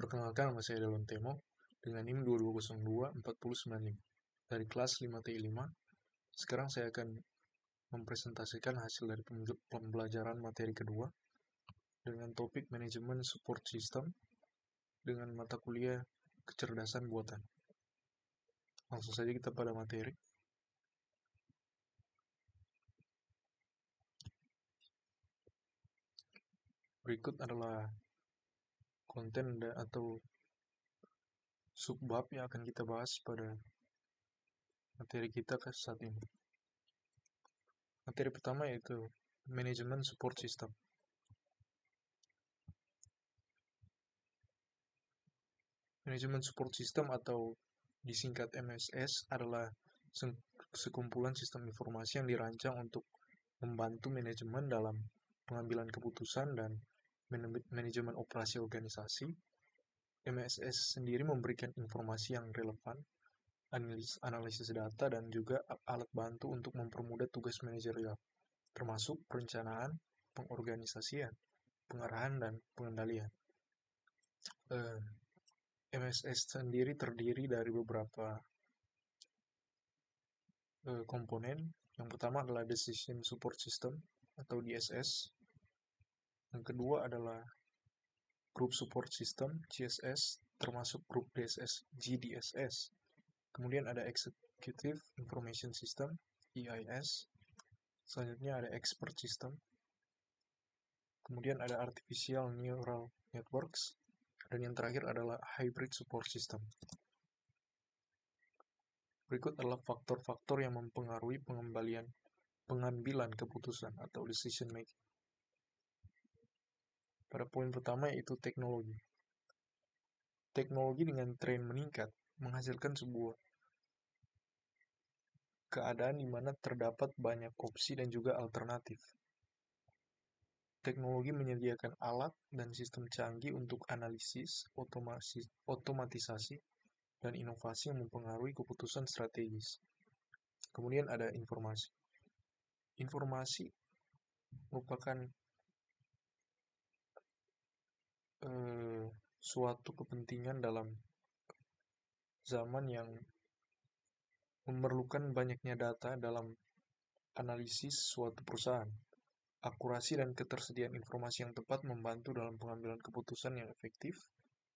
Perkenalkan, nama saya Delon Temo dengan NIM 22024095 dari kelas 5TI5. Sekarang saya akan mempresentasikan hasil dari pembelajaran materi kedua dengan topik manajemen support system dengan mata kuliah kecerdasan buatan. Langsung saja kita pada materi. Berikut adalah konten atau subbab yang akan kita bahas pada materi kita saat ini. Materi pertama yaitu manajemen support system. Manajemen support system atau disingkat MSS adalah sekumpulan sistem informasi yang dirancang untuk membantu manajemen dalam pengambilan keputusan dan manajemen operasi organisasi. MSS sendiri memberikan informasi yang relevan, analisis data, dan juga alat bantu untuk mempermudah tugas manajerial, termasuk perencanaan, pengorganisasian, pengarahan, dan pengendalian. MSS sendiri terdiri dari beberapa komponen. Yang pertama adalah Decision Support System atau DSS. Yang kedua adalah Group Support System, GSS, termasuk grup DSS, GDSS. Kemudian ada Executive Information System, EIS. Selanjutnya ada Expert System. Kemudian ada Artificial Neural Networks. Dan yang terakhir adalah Hybrid Support System. Berikut adalah faktor-faktor yang mempengaruhi pengambilan keputusan atau decision making. Pada poin pertama yaitu teknologi. Teknologi dengan tren meningkat menghasilkan sebuah keadaan di mana terdapat banyak opsi dan juga alternatif. Teknologi menyediakan alat dan sistem canggih untuk analisis, otomatisasi, dan inovasi yang mempengaruhi keputusan strategis. Kemudian ada informasi. Informasi merupakan suatu kepentingan dalam zaman yang memerlukan banyaknya data dalam analisis suatu perusahaan. Akurasi dan ketersediaan informasi yang tepat membantu dalam pengambilan keputusan yang efektif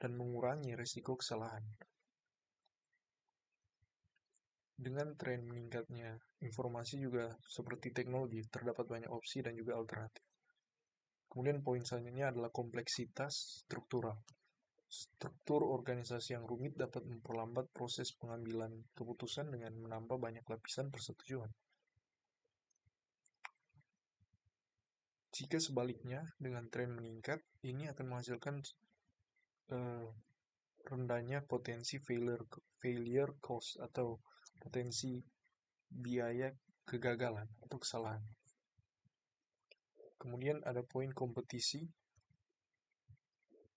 dan mengurangi risiko kesalahan. Dengan tren meningkatnya informasi juga seperti teknologi, terdapat banyak opsi dan juga alternatif. Kemudian poin selanjutnya adalah kompleksitas struktural. Struktur organisasi yang rumit dapat memperlambat proses pengambilan keputusan dengan menambah banyak lapisan persetujuan. Jika sebaliknya, dengan tren meningkat, ini akan menghasilkan rendahnya potensi failure cost atau potensi biaya kegagalan atau kesalahan. Kemudian ada poin kompetisi.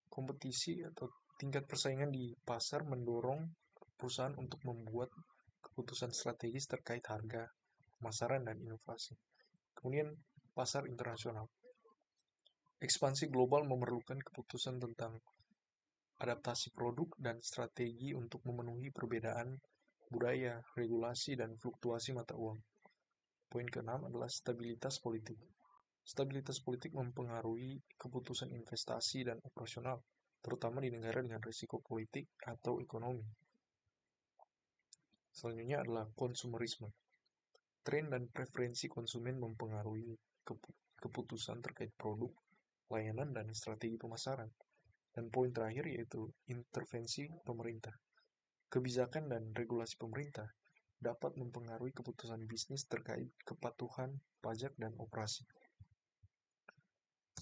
Kompetisi atau tingkat persaingan di pasar mendorong perusahaan untuk membuat keputusan strategis terkait harga, pemasaran, dan inovasi. Kemudian pasar internasional. Ekspansi global memerlukan keputusan tentang adaptasi produk dan strategi untuk memenuhi perbedaan budaya, regulasi, dan fluktuasi mata uang. Poin ke-6 adalah stabilitas politik. Stabilitas politik mempengaruhi keputusan investasi dan operasional, terutama di negara dengan risiko politik atau ekonomi. Selanjutnya adalah konsumerisme. Tren dan preferensi konsumen mempengaruhi keputusan terkait produk, layanan, dan strategi pemasaran. Dan poin terakhir yaitu intervensi pemerintah. Kebijakan dan regulasi pemerintah dapat mempengaruhi keputusan bisnis terkait kepatuhan, pajak, dan operasi.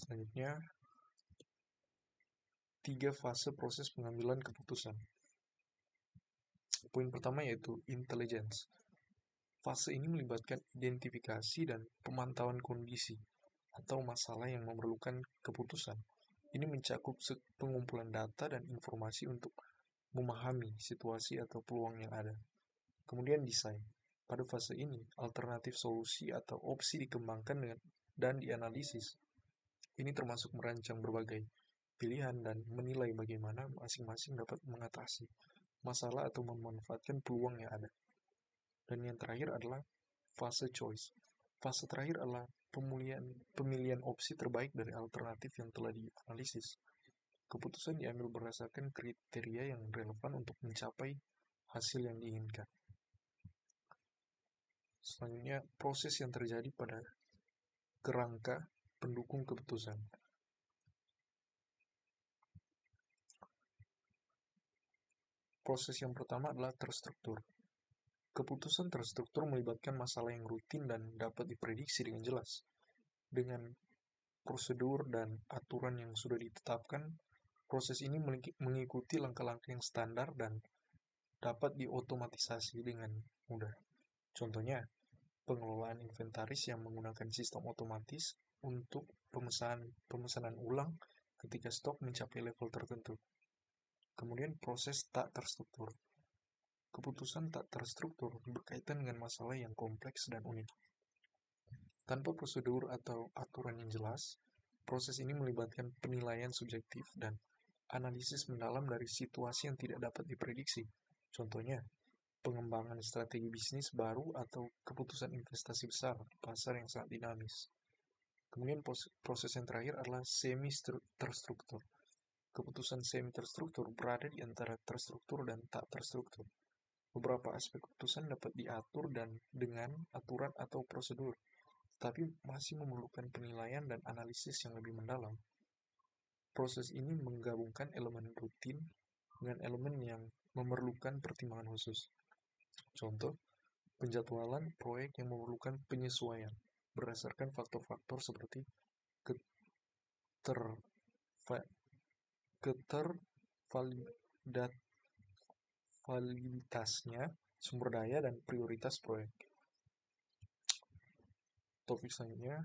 Selanjutnya, 3 fase proses pengambilan keputusan. Poin pertama yaitu intelligence. Fase ini melibatkan identifikasi dan pemantauan kondisi atau masalah yang memerlukan keputusan. Ini mencakup pengumpulan data dan informasi untuk memahami situasi atau peluang yang ada. Kemudian desain. Pada fase ini, alternatif solusi atau opsi dikembangkan dan dianalisis. Ini termasuk merancang berbagai pilihan dan menilai bagaimana masing-masing dapat mengatasi masalah atau memanfaatkan peluang yang ada. Dan yang terakhir adalah fase choice. Fase terakhir adalah pemilihan opsi terbaik dari alternatif yang telah dianalisis. Keputusan diambil berdasarkan kriteria yang relevan untuk mencapai hasil yang diinginkan. Selanjutnya, proses yang terjadi pada kerangka pendukung keputusan. Proses yang pertama adalah terstruktur. Keputusan terstruktur melibatkan masalah yang rutin dan dapat diprediksi dengan jelas. Dengan prosedur dan aturan yang sudah ditetapkan, proses ini mengikuti langkah-langkah yang standar dan dapat diotomatisasi dengan mudah. Contohnya, pengelolaan inventaris yang menggunakan sistem otomatis untuk pemesanan ulang ketika stok mencapai level tertentu. Kemudian proses tak terstruktur. Keputusan tak terstruktur berkaitan dengan masalah yang kompleks dan unik. Tanpa prosedur atau aturan yang jelas, proses ini melibatkan penilaian subjektif dan analisis mendalam dari situasi yang tidak dapat diprediksi. Contohnya, pengembangan strategi bisnis baru atau keputusan investasi besar di pasar yang sangat dinamis. Kemudian proses yang terakhir adalah semi-terstruktur. Keputusan semi-terstruktur berada di antara terstruktur dan tak terstruktur. Beberapa aspek keputusan dapat diatur dengan aturan atau prosedur, tapi masih memerlukan penilaian dan analisis yang lebih mendalam. Proses ini menggabungkan elemen rutin dengan elemen yang memerlukan pertimbangan khusus. Contoh, penjadwalan proyek yang memerlukan penyesuaian berdasarkan faktor-faktor seperti validitasnya, sumber daya, dan prioritas proyek. Topik selanjutnya,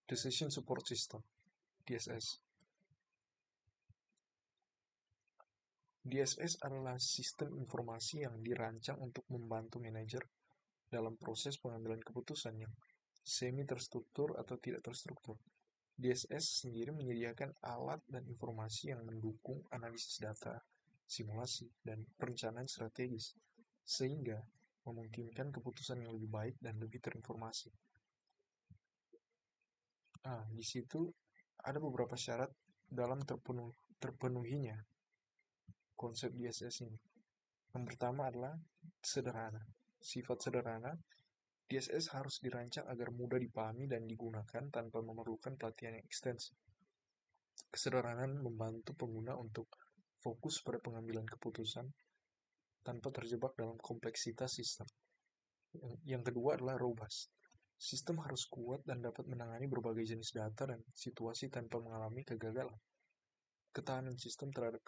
Decision Support System, DSS. DSS adalah sistem informasi yang dirancang untuk membantu manajer dalam proses pengambilan keputusan yang semi-terstruktur atau tidak terstruktur. DSS sendiri menyediakan alat dan informasi yang mendukung analisis data, simulasi, dan perencanaan strategis, sehingga memungkinkan keputusan yang lebih baik dan lebih terinformasi. Di situ ada beberapa syarat dalam terpenuhinya konsep DSS ini. Yang pertama adalah sederhana. Sifat sederhana, DSS harus dirancang agar mudah dipahami dan digunakan tanpa memerlukan pelatihan yang ekstensif. Kesederhanaan membantu pengguna untuk fokus pada pengambilan keputusan tanpa terjebak dalam kompleksitas sistem. Yang kedua adalah robust. Sistem harus kuat dan dapat menangani berbagai jenis data dan situasi tanpa mengalami kegagalan. Ketahanan sistem terhadap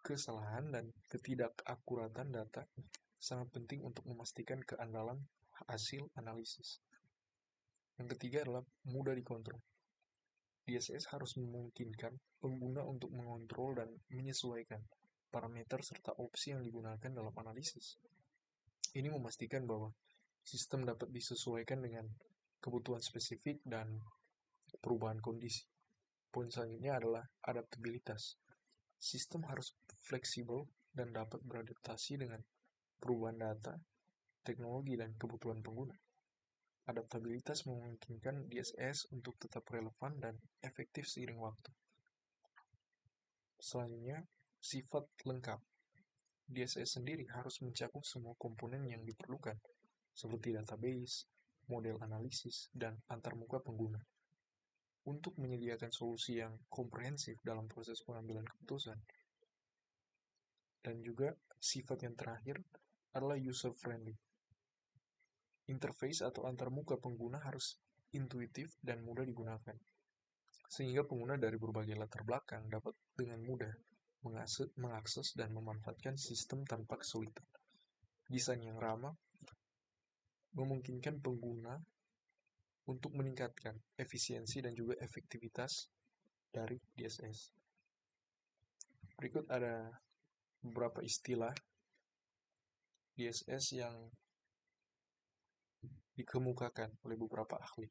kesalahan dan ketidakakuratan data sangat penting untuk memastikan keandalan hasil analisis. Yang ketiga adalah mudah dikontrol. DSS harus memungkinkan pengguna untuk mengontrol dan menyesuaikan parameter serta opsi yang digunakan dalam analisis. Ini memastikan bahwa sistem dapat disesuaikan dengan kebutuhan spesifik dan perubahan kondisi. Poin selanjutnya adalah adaptabilitas. Sistem harus fleksibel dan dapat beradaptasi dengan perubahan data, teknologi, dan kebutuhan pengguna. Adaptabilitas memungkinkan DSS untuk tetap relevan dan efektif seiring waktu. Selanjutnya, sifat lengkap. DSS sendiri harus mencakup semua komponen yang diperlukan, seperti database, model analisis, dan antarmuka pengguna, untuk menyediakan solusi yang komprehensif dalam proses pengambilan keputusan. Dan juga sifat yang terakhir adalah user-friendly. Interface atau antarmuka pengguna harus intuitif dan mudah digunakan, sehingga pengguna dari berbagai latar belakang dapat dengan mudah mengakses dan memanfaatkan sistem tanpa kesulitan. Desain yang ramah memungkinkan pengguna untuk meningkatkan efisiensi dan juga efektivitas dari DSS. Berikut ada beberapa istilah DSS yang dikemukakan oleh beberapa ahli.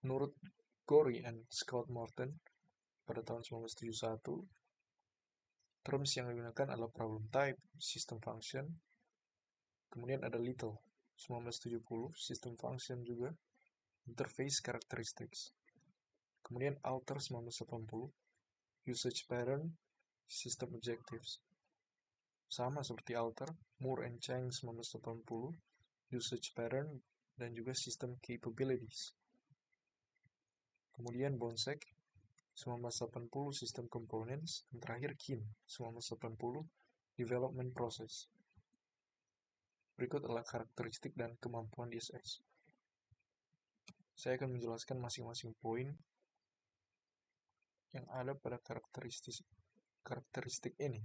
Menurut Gorey and Scott Morton, pada tahun 1971. Terms yang digunakan adalah problem type, system function. Kemudian ada Little, 1970, system function juga, interface characteristics. Kemudian Alter, 1980, usage pattern, system objectives. Sama seperti Alter, Moore and Chang, 1980, usage pattern, dan juga system capabilities. Kemudian Bonsek, 1980, system components, dan terakhir Kim, 1980, development process. Berikut adalah karakteristik dan kemampuan DSS. Saya akan menjelaskan masing-masing poin yang ada pada karakteristik ini.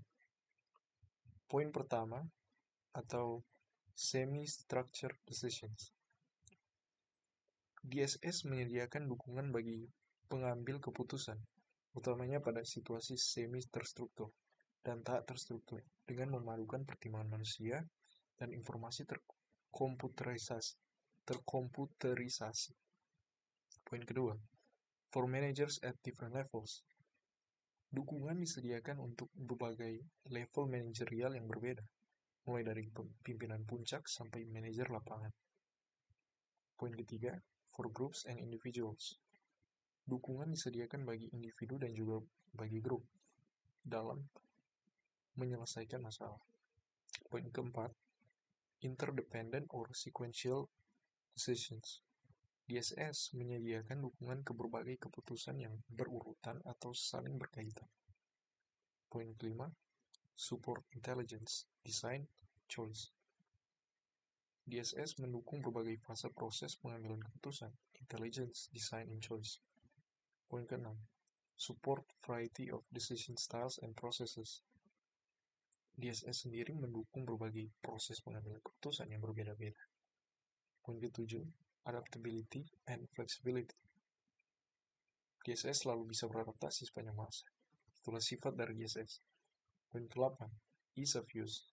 Poin pertama, atau semi-structured decisions. DSS menyediakan dukungan bagi pengambil keputusan, utamanya pada situasi semi-terstruktur dan tak terstruktur, dengan memadukan pertimbangan manusia dan informasi terkomputerisasi. Poin kedua, for managers at different levels. Dukungan disediakan untuk berbagai level manajerial yang berbeda, mulai dari pimpinan puncak sampai manajer lapangan. Poin ketiga, for groups and individuals. Dukungan disediakan bagi individu dan juga bagi grup dalam menyelesaikan masalah. Poin keempat, interdependent or sequential decisions. DSS menyediakan dukungan ke berbagai keputusan yang berurutan atau saling berkaitan. Poin kelima, support intelligence, design, choice. DSS mendukung berbagai fase proses pengambilan keputusan, intelligence, design, and choice. Poin keenam, support variety of decision styles and processes. DSS sendiri mendukung berbagai proses pengambilan keputusan yang berbeda-beda. Poin ketujuh, adaptability and flexibility. DSS selalu bisa beradaptasi sepanjang masa. Itulah sifat dari DSS. Poin ke-8, ease of use.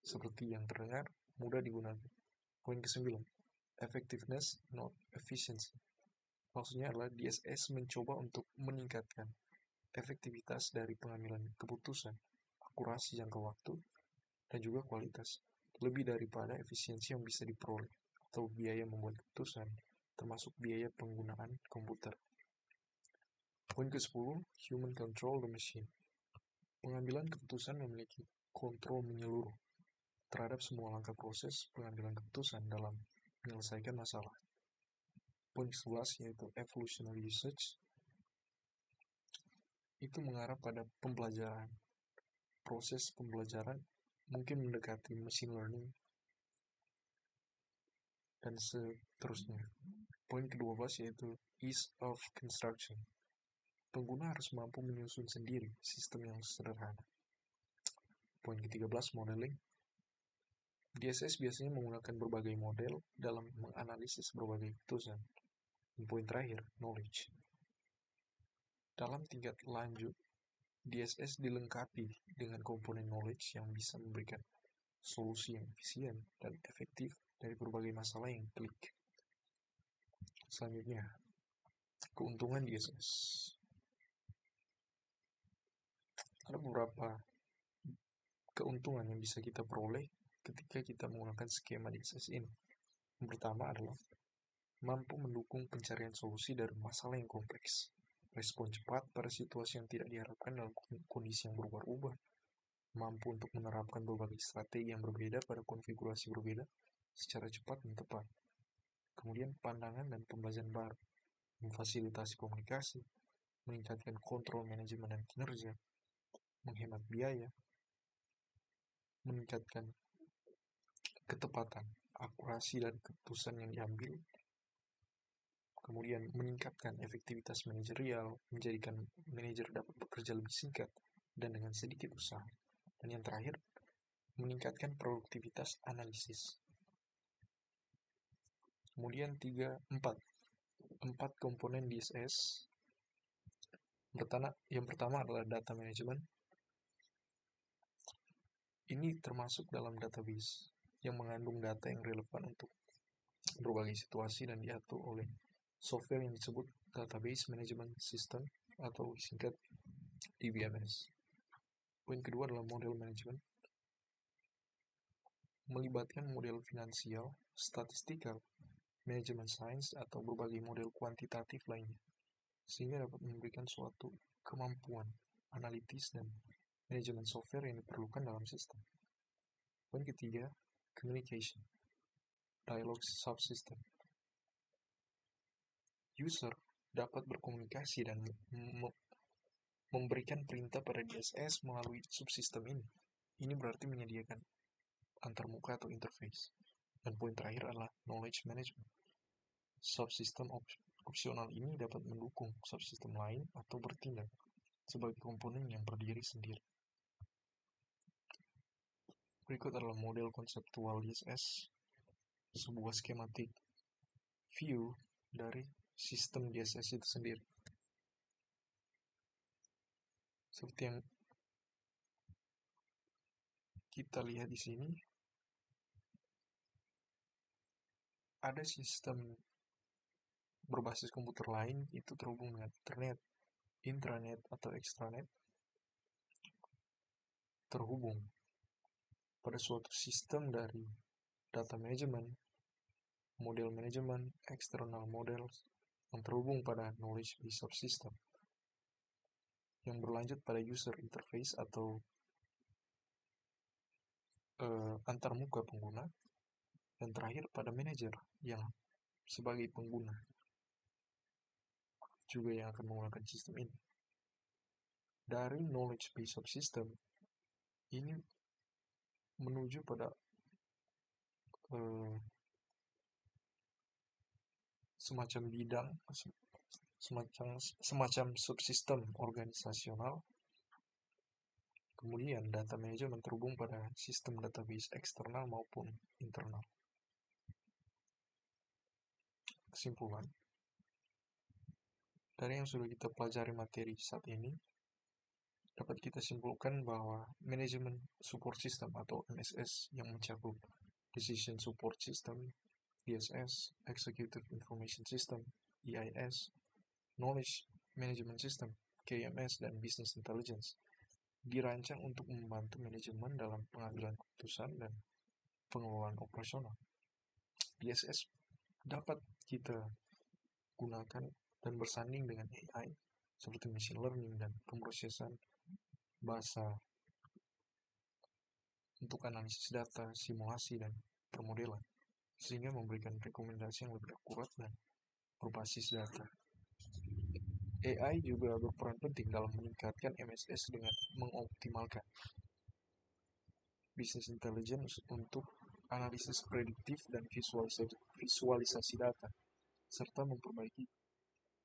Seperti yang terdengar, mudah digunakan. Poin ke-9, effectiveness, not efficiency. Maksudnya adalah DSS mencoba untuk meningkatkan efektivitas dari pengambilan keputusan, akurasi jangka waktu, dan juga kualitas, lebih daripada efisiensi yang bisa diperoleh atau biaya membuat keputusan, termasuk biaya penggunaan komputer. Poin ke-10, human control the machine. Pengambilan keputusan memiliki kontrol menyeluruh terhadap semua langkah proses pengambilan keputusan dalam menyelesaikan masalah. Poin ke-11 yaitu evolutionary usage. Itu mengarah pada pembelajaran. Proses pembelajaran mungkin mendekati machine learning dan seterusnya. Poin ke-12 yaitu ease of construction. Pengguna harus mampu menyusun sendiri sistem yang sederhana. Poin ke-13 modeling. DSS biasanya menggunakan berbagai model dalam menganalisis berbagai keputusan. Dan poin terakhir, knowledge. Dalam tingkat lanjut, DSS dilengkapi dengan komponen knowledge yang bisa memberikan solusi yang efisien dan efektif dari berbagai masalah yang klik. Selanjutnya, keuntungan DSS. Ada beberapa keuntungan yang bisa kita peroleh ketika kita menggunakan skema DSS ini. Yang pertama adalah mampu mendukung pencarian solusi dari masalah yang kompleks, respon cepat pada situasi yang tidak diharapkan dalam kondisi yang berubah-ubah, mampu untuk menerapkan berbagai strategi yang berbeda pada konfigurasi berbeda secara cepat dan tepat. Kemudian pandangan dan pembelajaran baru, memfasilitasi komunikasi, meningkatkan kontrol manajemen dan kinerja, menghemat biaya, meningkatkan ketepatan, akurasi dan keputusan yang diambil, kemudian meningkatkan efektivitas manajerial, menjadikan manajer dapat bekerja lebih singkat dan dengan sedikit usaha. Dan yang terakhir, meningkatkan produktivitas analisis. Kemudian empat komponen DSS. Yang pertama adalah data management. Ini termasuk dalam database yang mengandung data yang relevan untuk berbagai situasi dan diatur oleh software yang disebut database management system atau singkat DBMS. Poin kedua adalah model manajemen, melibatkan model finansial, statistikal, manajemen sains, atau berbagai model kuantitatif lainnya, sehingga dapat memberikan suatu kemampuan analitis dan manajemen software yang diperlukan dalam sistem. Poin ketiga, communication, dialog subsystem. User dapat berkomunikasi dan memberikan perintah pada DSS melalui subsistem ini. Ini berarti menyediakan antarmuka atau interface. Dan poin terakhir adalah knowledge management. Subsistem opsional ini dapat mendukung subsistem lain atau bertindak sebagai komponen yang berdiri sendiri. Berikut adalah model konseptual DSS, sebuah skematik view dari sistem DSS itu sendiri. Seperti yang kita lihat di sini, ada sistem berbasis komputer lain itu terhubung dengan internet, intranet atau extranet, terhubung pada suatu sistem dari data management, model management, external models, yang terhubung pada knowledge base subsystem, yang berlanjut pada user interface atau antarmuka pengguna, dan terakhir pada manager yang sebagai pengguna juga yang akan menggunakan sistem ini. Dari knowledge base subsystem ini menuju pada semacam bidang, semacam subsistem organisasional. Kemudian data manajemen terhubung pada sistem database eksternal maupun internal. Kesimpulan, dari yang sudah kita pelajari materi saat ini, dapat kita simpulkan bahwa manajemen support system atau MSS yang mencakup decision support system, DSS, executive information system, EIS, knowledge management system, KMS, dan business intelligence dirancang untuk membantu manajemen dalam pengambilan keputusan dan pengelolaan operasional. DSS dapat kita gunakan dan bersanding dengan AI seperti machine learning dan pemrosesan bahasa untuk analisis data, simulasi, dan permodelan, sehingga memberikan rekomendasi yang lebih akurat dan berbasis data. AI juga berperan penting dalam meningkatkan MSS dengan mengoptimalkan business intelligence untuk analisis prediktif dan visualisasi data, serta memperbaiki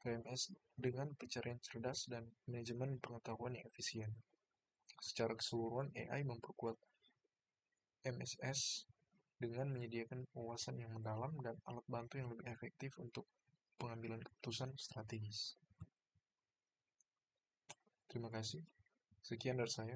KMS dengan pencarian cerdas dan manajemen pengetahuan yang efisien. Secara keseluruhan, AI memperkuat MSS dengan menyediakan wawasan yang mendalam dan alat bantu yang lebih efektif untuk pengambilan keputusan strategis. Terima kasih. Sekian dari saya.